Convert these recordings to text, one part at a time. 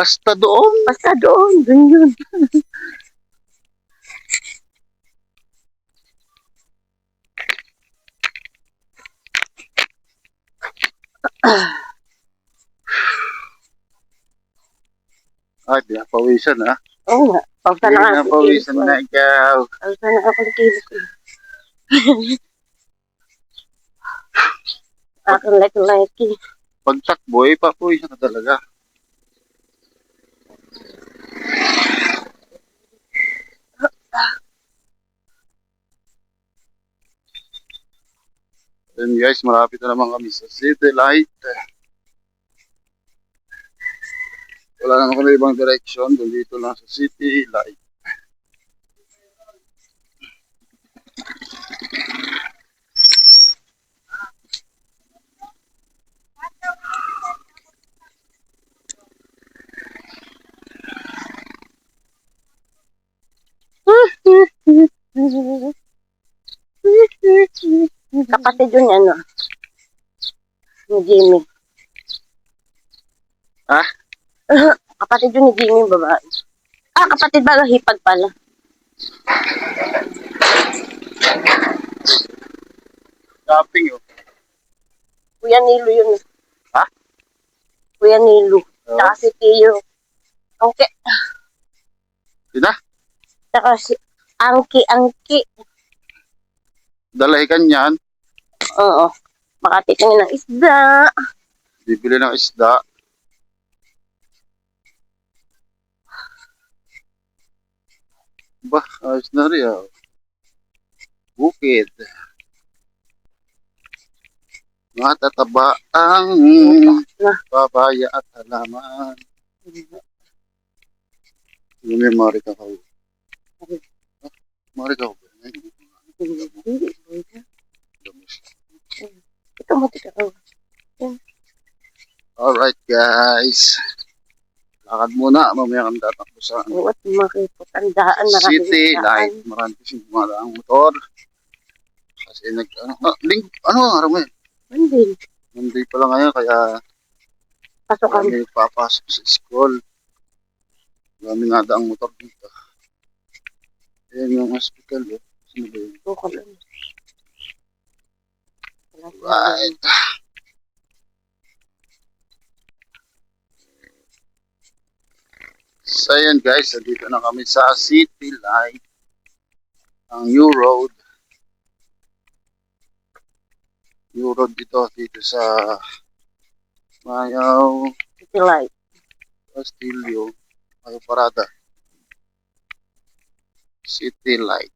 Basta doon. Basta doon yun. Di na pawisan ha. Oo nga. Pagsa Di na na ako pawisan na ikaw. Pagsa na ako kilos ko. Aking like. Pag takbo papawisan ka talaga. Then guys, malapit na naman kami sa City Light. Wala naman kami ibang direction. Dito lang sa City Light. Kapatid yun ano. Ni Jimmy. Ha? Kapatid yun ni Jimmy yung babae. Kapatid ba? Hipag pala. Shopping yun. Kuya Nilo yun. Ha? Kuya Nilo. Oo. Tsaka si Tio. Okay. Sina? Tsaka si Angki. Dalahikan yan. Oo. Makatitingin ng isda. Bibili ng isda. Ayos na rin ah. Bukid. Matataba ang babaya at halaman. Ano may marika ka? Marika ka ba? Ito mo tika. Alright guys. Lakad muna. Mamaya kami tatakbo sa At makipagtandaan. City Light. Marami kasing dumadaang motor. Kasi ano ang araw ngayon? Monday pa lang ngayon kaya Pasukan. marami nagpapasok sa school. Marami nadaang motor dito. Ayan yung hospital eh. Sino ba yun? Right. So yun guys, dito na kami sa City Light. Ang New Road. New Road dito sa Mayaw City Light. Castillo. Mayaw Parada. City Light.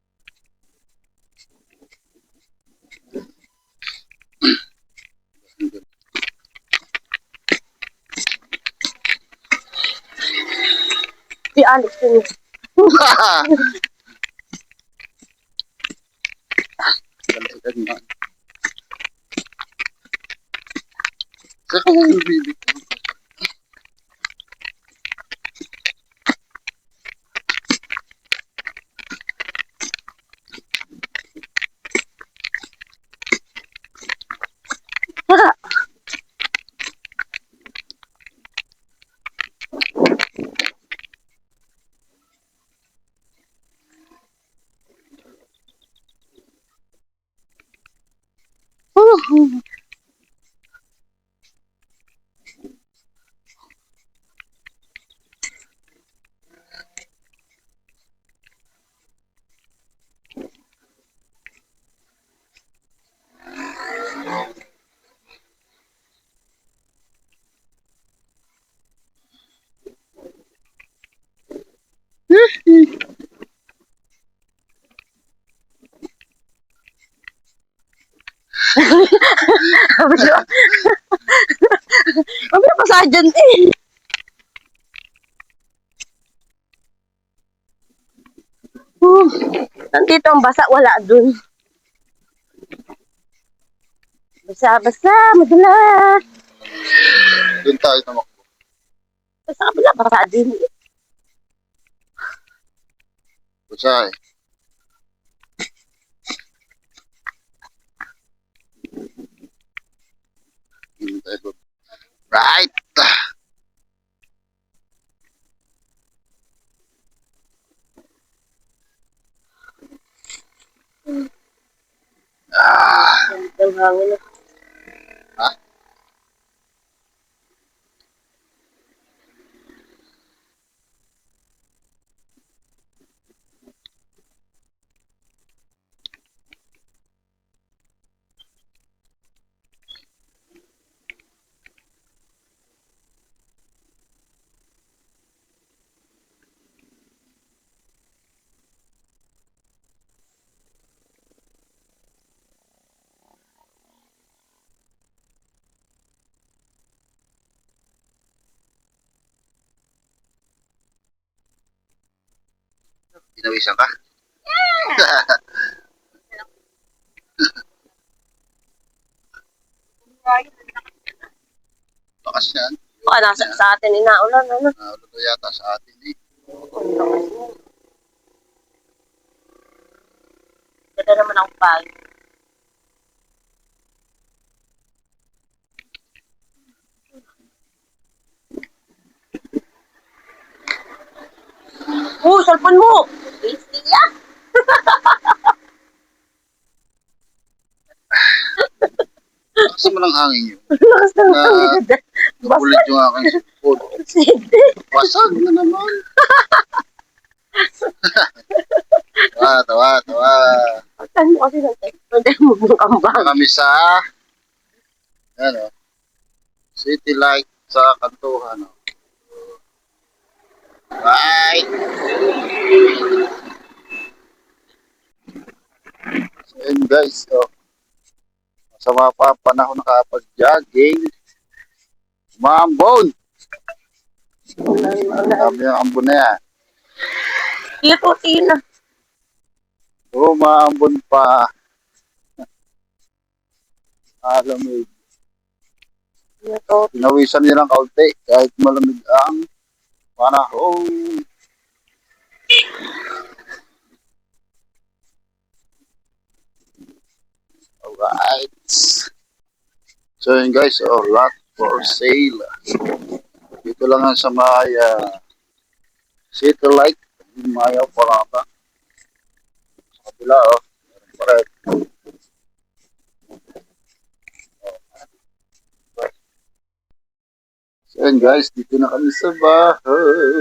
Si Alex yun. Saka yung bibig ko. Mabila pa sa dyan eh. Nandito ang basa, wala dun. Basa, madalas. Doon tayo tumakbo. Basa kabila, basa din. Basta eh. Right. hangin. Ha? Pinawisan ka? Bakas yan. Baka nasa sa atin inaulan, ano? Naluto yata sa atin eh. Ang lakas mo. Ganda naman ang bag. Cellphone mo! Tasty yan! Bakas naman ang hangin yun. Lakas ng Na hangin. nabulit yung aking sipod. Sige. Basag na naman. Tawa. Saan mo kasi ng text? Pwede mo mong ambang. Kami sa ano, City Light sa Kantuhan. Bye! So yun guys, masama pa panahon nakapag-jogging. Maambon! Sabi yung ambon na yan. Ito, Tina. Maambon pa. Alam mo, Ito. pinawisan nila ng kaunti kahit malamig ang panahon. Alright. So yun guys, lot for sale. Dito lang yan sa may City Light, Maya Parata. Sa kabila, meron pa rin. So yun guys, dito na kami sa bahay.